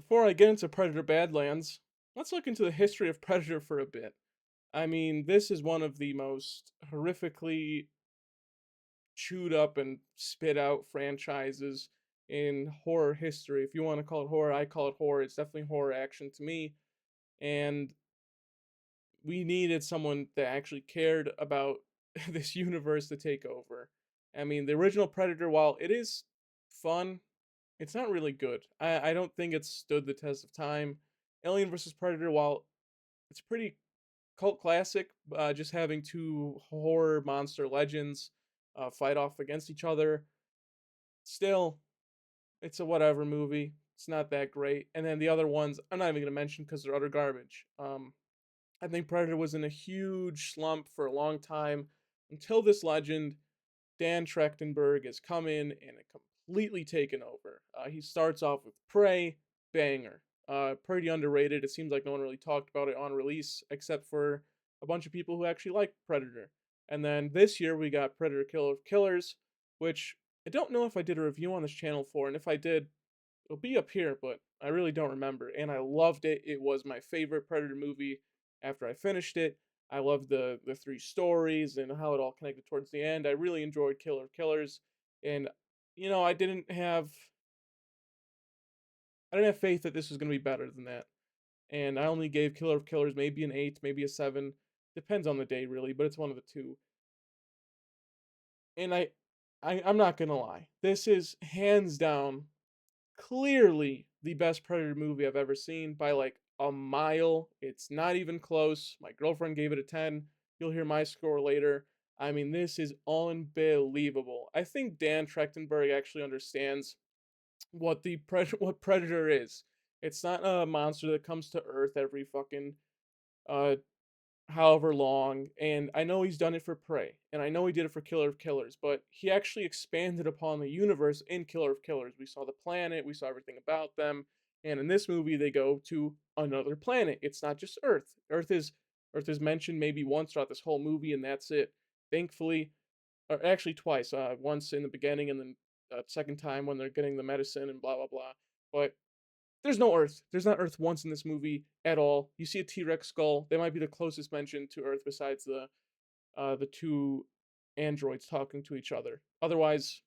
Before I get into Predator Badlands, let's look into the history of Predator for a bit. I mean, this is one of the most horrifically chewed up and spit out franchises in horror history. If you want to call it horror, I call it horror. It's definitely horror action to me. And we needed someone that actually cared about this universe to take over. I mean, the original Predator, while it is fun, it's not really good. I don't think it's stood the test of time. Alien vs. Predator, while it's pretty cult classic, just having two horror monster legends fight off against each other. Still, it's a whatever movie. It's not that great. And then the other ones, I'm not even gonna mention because they're utter garbage. I think Predator was in a huge slump for a long time until this legend, Dan Trachtenberg, has come in and completely taken over. He starts off with Prey, banger. Pretty underrated. It seems like no one really talked about it on release except for a bunch of people who actually like Predator. And then this year we got Predator Killer of Killers, which I don't know if I did a review on this channel for, and if I did, it'll be up here, but I really don't remember. And I loved it. It was my favorite Predator movie after I finished it. I loved the three stories and how it all connected towards the end. I really enjoyed Killer of Killers, and I didn't have faith that this was going to be better than that. And I only gave Killer of Killers maybe an 8, maybe a 7. Depends on the day really, but it's one of the two. And I'm not going to lie. This is hands down clearly the best Predator movie I've ever seen by like a mile. It's not even close. My girlfriend gave it a 10. You'll hear my score later. I mean, this is unbelievable. I think Dan Trachtenberg actually understands what Predator is. It's not a monster that comes to Earth every fucking uh however long, and I know he's done it for Prey, and I know he did it for Killer of Killers, but he actually expanded upon the universe in Killer of Killers. We saw the planet, we saw everything about them, and in this movie they go to another planet. It's not just Earth. Earth is mentioned maybe once throughout this whole movie, and that's it. Thankfully, or actually twice. Once in the beginning, and then second time when they're getting the medicine and blah blah blah. But there's no Earth. There's not Earth once in this movie at all. You see a T-Rex skull. They might be the closest mention to Earth besides the two androids talking to each other. Otherwise,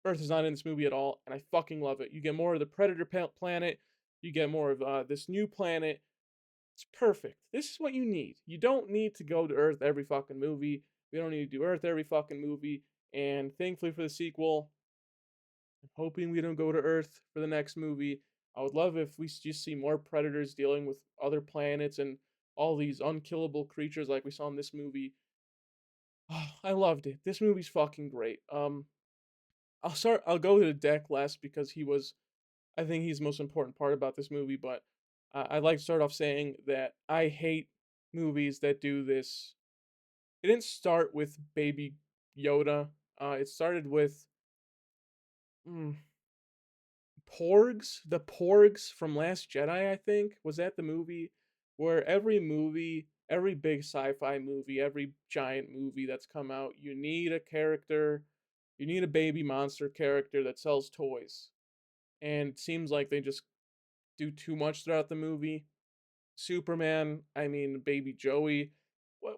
Earth is not in this movie at all, and I fucking love it. You get more of the Predator planet. You get more of this new planet. It's perfect. This is what you need. You don't need to go to Earth every fucking movie. We don't need to do Earth every fucking movie. And thankfully for the sequel, I'm hoping we don't go to Earth for the next movie. I would love if we just see more predators dealing with other planets and all these unkillable creatures like we saw in this movie. Oh, I loved it. This movie's fucking great. I'll go to the deck last because I think he's the most important part about this movie, but I'd like to start off saying that I hate movies that do this. It didn't start with Baby Yoda. It started with mm, Porgs, the Porgs from Last Jedi, I think. Was that the movie? Where every big sci-fi movie, every giant movie that's come out, you need a character, you need a baby monster character that sells toys. And it seems like they just do too much throughout the movie. Superman, I mean, Baby Joey.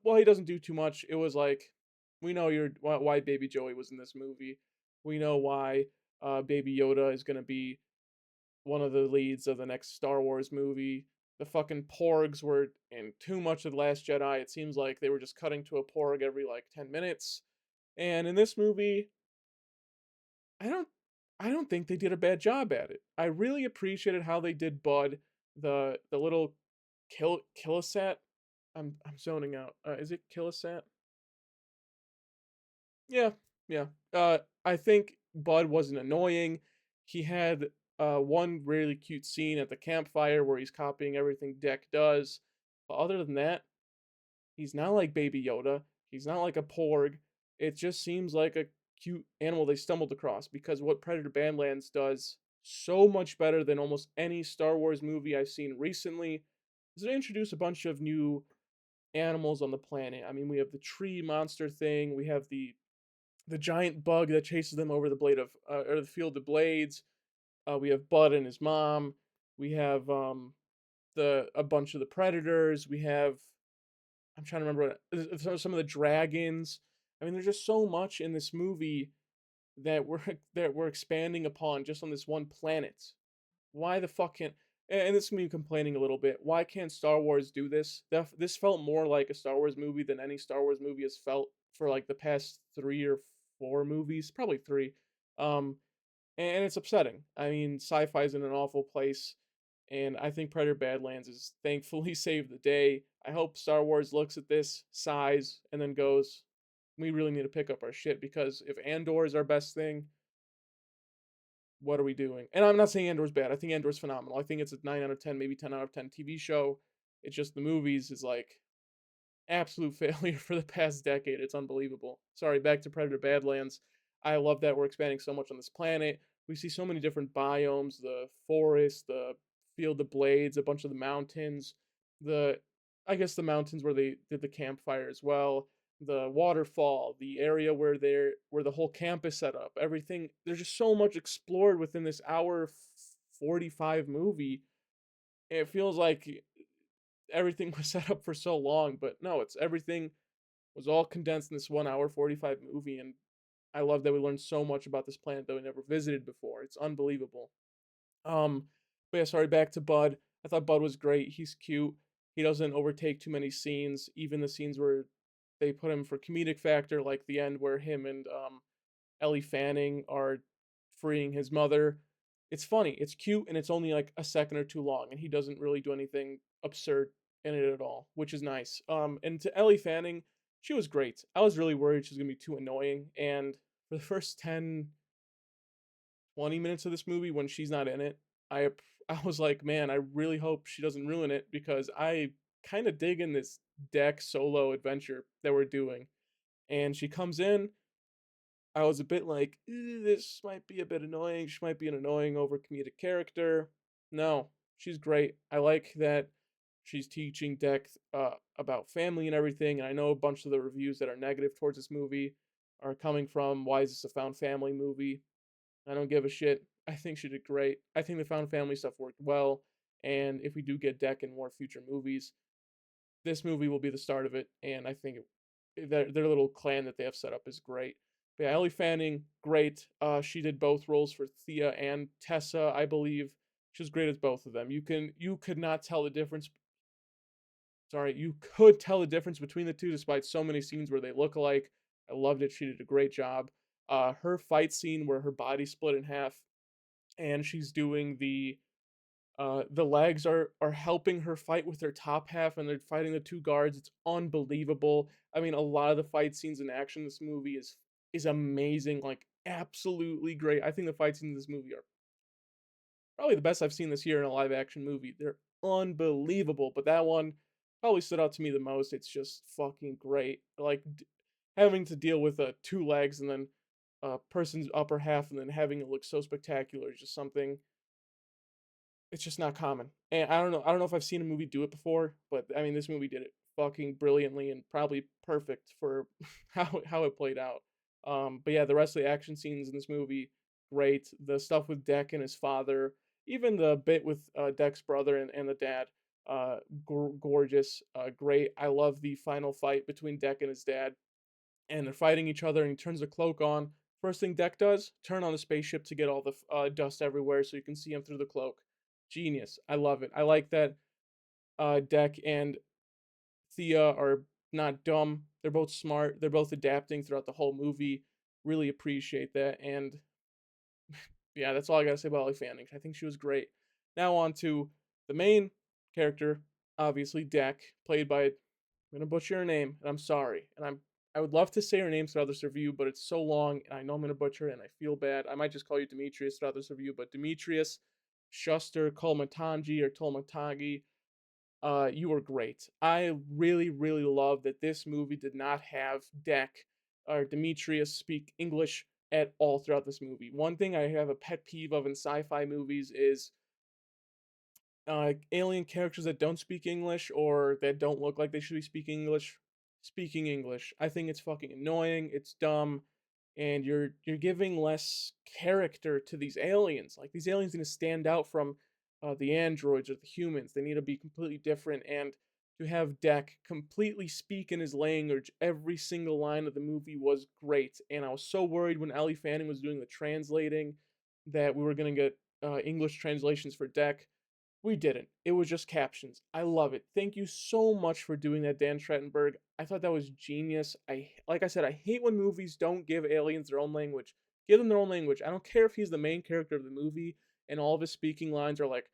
Well, he doesn't do too much. It was like, we know why Baby Joey was in this movie. We know why Baby Yoda is gonna be one of the leads of the next Star Wars movie. The fucking Porgs were in too much of The Last Jedi. It seems like they were just cutting to a Porg every like 10 minutes. And in this movie, I don't I don't think they did a bad job at it. I really appreciated how they did Bud, the little Killisat. I'm zoning out. Is it Killisat? Yeah, yeah. I think Bud wasn't annoying. He had one really cute scene at the campfire where he's copying everything Deck does. But other than that, he's not like Baby Yoda. He's not like a Porg. It just seems like a cute animal they stumbled across because what Predator Badlands does so much better than almost any Star Wars movie I've seen recently is they introduce a bunch of new animals on the planet. I mean, we have the tree monster thing, we have the giant bug that chases them over the blade of or the field of blades. We have Bud and his mom. We have the a bunch of the predators. We have, I'm trying to remember what some of the dragons. I mean, there's just so much in this movie that we're that we're expanding upon just on this one planet. Why the fuck can't, and this is me complaining a little bit. Why can't Star Wars do this? This felt more like a Star Wars movie than any Star Wars movie has felt for like the past 3 or 4 movies, probably three. Um, and it's upsetting. I mean, sci-fi is in an awful place, and I think Predator Badlands is thankfully saved the day. I hope Star Wars looks at this size and then goes, we really need to pick up our shit because if Andor is our best thing, what are we doing? And I'm not saying Andor's bad. I think Andor's phenomenal. I think it's a 9 out of 10, maybe 10 out of 10 TV show. It's just the movies is like absolute failure for the past decade. It's unbelievable. Sorry, back to Predator Badlands. I love that we're expanding so much on this planet. We see so many different biomes, the forest, the field of blades, a bunch of the mountains, the I guess the mountains where they did the campfire as well, the waterfall, the area where the whole camp is set up. Everything, there's just so much explored within this hour 45 movie. It feels like everything was set up for so long, but no, it's everything was all condensed in this 1 hour 45 movie, and I love that we learned so much about this planet that we never visited before. It's unbelievable. Um, but yeah, sorry, back to Bud. I thought Bud was great. He's cute. He doesn't overtake too many scenes, even the scenes where they put him for comedic factor, like the end where him and Ellie Fanning are freeing his mother. It's funny, it's cute, and it's only like a second or two long, and he doesn't really do anything absurd in it at all, which is nice. And to Ellie Fanning, she was great. I was really worried she was gonna be too annoying, and for the first 10, 20 minutes of this movie when she's not in it, I I was like, man, I really hope she doesn't ruin it because I kind of dig in this deck solo adventure that we're doing. And she comes in, I was a bit like, this might be a bit annoying. She might be an annoying over comedic character. No, she's great. I like that she's teaching Deck about family and everything. And I know a bunch of the reviews that are negative towards this movie are coming from, why is this a found family movie? I don't give a shit. I think she did great. I think the found family stuff worked well. And if we do get Deck in more future movies, this movie will be the start of it, and I think their little clan that they have set up is great. But yeah, Ellie Fanning, great. She did both roles for Thea and Tessa, I believe. She was great as both of them. You could not tell the difference. Sorry, you could tell the difference between the two despite so many scenes where they look alike. I loved it. She did a great job. Her fight scene where her body split in half and she's doing the legs are helping her fight with their top half, and they're fighting the two guards. It's unbelievable. I mean, a lot of the fight scenes in action in this movie is amazing, like absolutely great. I think the fight scenes in this movie are probably the best I've seen this year in a live action movie. They're unbelievable, but that one probably stood out to me the most. It's just fucking great. Like having to deal with two legs and then a person's upper half and then having it look so spectacular is just something, it's just not common. And I don't know if I've seen a movie do it before, but I mean this movie did it fucking brilliantly and probably perfect for how it played out. But yeah, the rest of the action scenes in this movie, great. The stuff with Deck and his father, even the bit with Deck's brother and the dad, gorgeous, great. I love the final fight between Deck and his dad, and they're fighting each other, and he turns the cloak on. First thing Deck does, turn on the spaceship to get all the dust everywhere so you can see him through the cloak. Genius. I love it. I like that Deck and Thea are not dumb. They're both smart. They're both adapting throughout the whole movie. Really appreciate that. And yeah, that's all I gotta say about Ellie Fanning. I think she was great. Now on to the main character, obviously Deck, played by, I'm gonna butcher her name, and I'm sorry. And I would love to say her name throughout this review, but it's so long, and I know I'm gonna butcher it, and I feel bad. I might just call you Demetrius throughout this review, but Demetrius Shuster Kolmatangi or Tolmatagi, you were great. I really, really love that this movie did not have Deck or Demetrius speak English at all throughout this movie. One thing I have a pet peeve of in sci-fi movies is alien characters that don't speak English or that don't look like they should be speaking English speaking English. I think it's fucking annoying. It's dumb, and you're giving less character to these aliens. Like these aliens need to stand out from the androids or the humans. They need to be completely different. And to have Deck completely speak in his language, every single line of the movie was great. And I was so worried when Ellie Fanning was doing the translating that we were going to get English translations for Deck. We didn't. It was just captions. I love it. Thank you so much for doing that, Dan Trachtenberg. I thought that was genius. Like I said, I hate when movies don't give aliens their own language. Give them their own language. I don't care if he's the main character of the movie and all of his speaking lines are like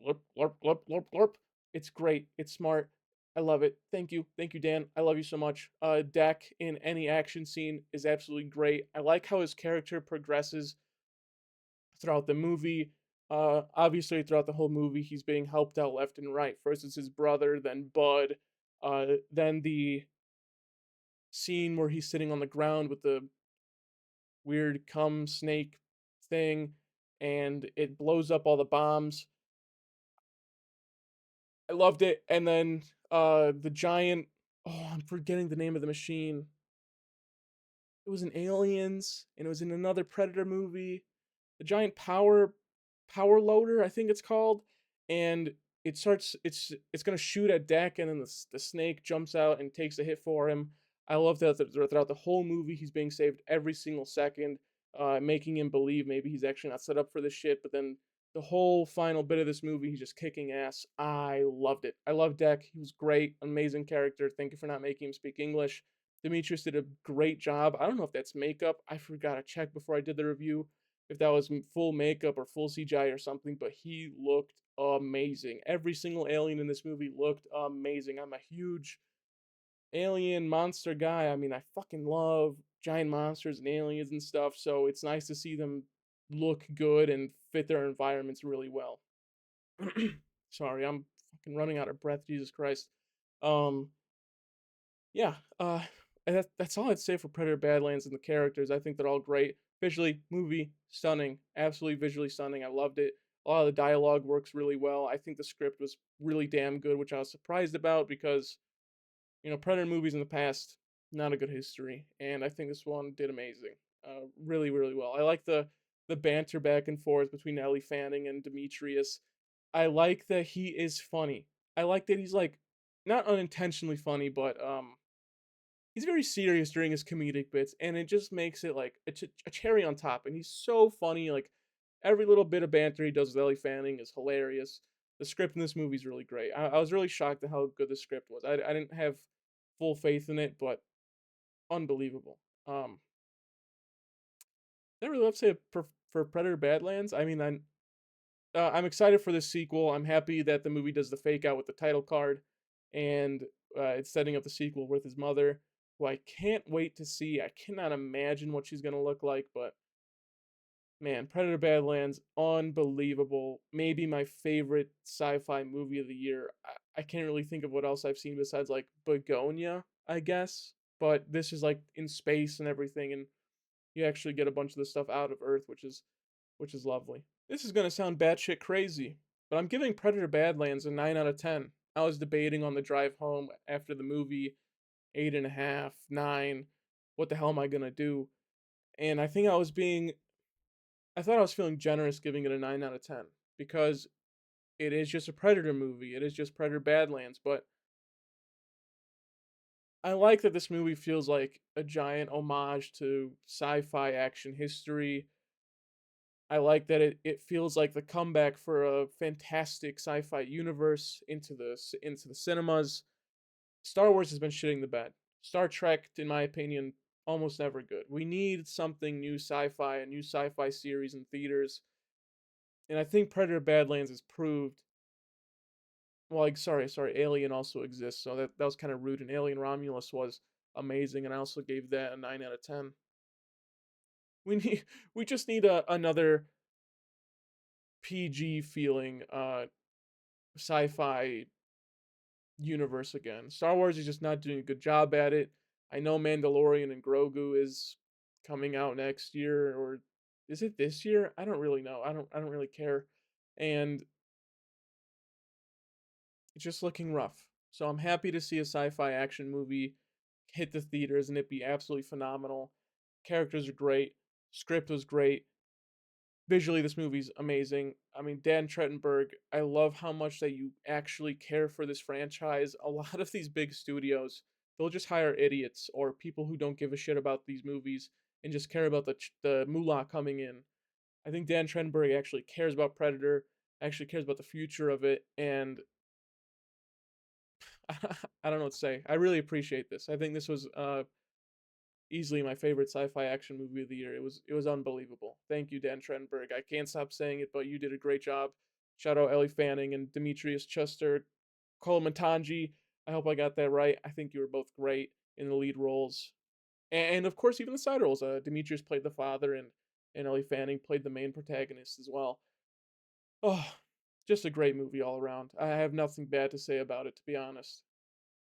glurp glurp glurp glurp glurp. It's great. It's smart. I love it. Thank you. Thank you, Dan. I love you so much. Deck in any action scene is absolutely great. I like how his character progresses throughout the movie. Obviously, throughout the whole movie, he's being helped out left and right. First, it's his brother, then Bud, then the scene where he's sitting on the ground with the weird cum snake thing, and it blows up all the bombs. I loved it. And then the giant. Oh, I'm forgetting the name of the machine. It was in Aliens, and it was in another Predator movie. The giant power loader, I think it's called, and it's gonna shoot at Deck, and then the snake jumps out and takes a hit for him. I love that throughout the whole movie he's being saved every single second, making him believe maybe he's actually not set up for this shit. But then the whole final bit of this movie, he's just kicking ass. I loved it. I love Deck. He was great, amazing character. Thank you for not making him speak English. Demetrius did a great job. I don't know if that's makeup. I forgot to check before I did the review if that was full makeup or full CGI or something, but he looked amazing. Every single alien in this movie looked amazing. I'm a huge alien monster guy. I mean, I fucking love giant monsters and aliens and stuff, so it's nice to see them look good and fit their environments really well. Sorry, I'm fucking running out of breath, Jesus Christ. Um yeah, and that's all I'd say for Predator Badlands and the characters. I think they're all great. Visually, movie, stunning. Absolutely visually stunning. I loved it. A lot of the dialogue works really well. I think the script was really damn good, which I was surprised about because, Predator movies in the past, not a good history. And I think this one did amazing. Really, really well. I like the banter back and forth between Ellie Fanning and Demetrius. I like that he is funny. I like that he's like not unintentionally funny, but he's very serious during his comedic bits, and it just makes it like a cherry on top. And he's so funny. Like every little bit of banter he does with Ellie Fanning is hilarious. The script in this movie is really great. I was really shocked at how good the script was. I didn't have full faith in it, but unbelievable. Never really have to say for Predator Badlands. I mean, I'm excited for this sequel. I'm happy that the movie does the fake out with the title card, and it's setting up the sequel with his mother, who I can't wait to see. I cannot imagine what she's gonna look like, but man, Predator Badlands, unbelievable. Maybe my favorite sci-fi movie of the year. I can't really think of what else I've seen besides like Begonia, I guess. But this is like in space and everything, and you actually get a bunch of the stuff out of Earth, which is lovely. This is gonna sound batshit crazy, but I'm giving Predator Badlands a 9 out of 10. I was debating on the drive home after the movie, 8.5, 9. What the hell am I gonna do? And I thought I was feeling generous giving it a 9 out of 10 because it is just a Predator movie. It is just Predator Badlands, but I like that this movie feels like a giant homage to sci-fi action history. I like that it feels like the comeback for a fantastic sci-fi universe into the cinemas. Star Wars has been shitting the bed. Star Trek, in my opinion, almost never good. We need something new sci-fi, a new sci-fi series in theaters. And I think Predator Badlands has proved well, like sorry, Alien also exists, so that was kind of rude. And Alien Romulus was amazing, and I also gave that a 9 out of 10. We need we just need another PG feeling sci-fi universe again. Star Wars is just not doing a good job at it. I know Mandalorian and Grogu is coming out next year, or is it this year? I don't really know. I don't really care. And it's just looking rough. So I'm happy to see a sci-fi action movie hit the theaters and it be absolutely phenomenal. Characters are great. Script was great. Visually, this movie's amazing. I mean, Dan Trachtenberg, I love how much that you actually care for this franchise. A lot of these big studios, they'll just hire idiots or people who don't give a shit about these movies and just care about the moolah coming in. I think Dan Trachtenberg actually cares about Predator, actually cares about the future of it, and I don't know what to say. I really appreciate this. I think this was easily my favorite sci-fi action movie of the year. It was unbelievable. Thank you, Dan Trachtenberg. I can't stop saying it, but you did a great job. Shout out Ellie Fanning and Demetrius Chester, Kolomatanji. I hope I got that right. I think you were both great in the lead roles, and of course even the side roles. Demetrius played the father, and Ellie Fanning played the main protagonist as well. Oh, just a great movie all around. I have nothing bad to say about it, to be honest.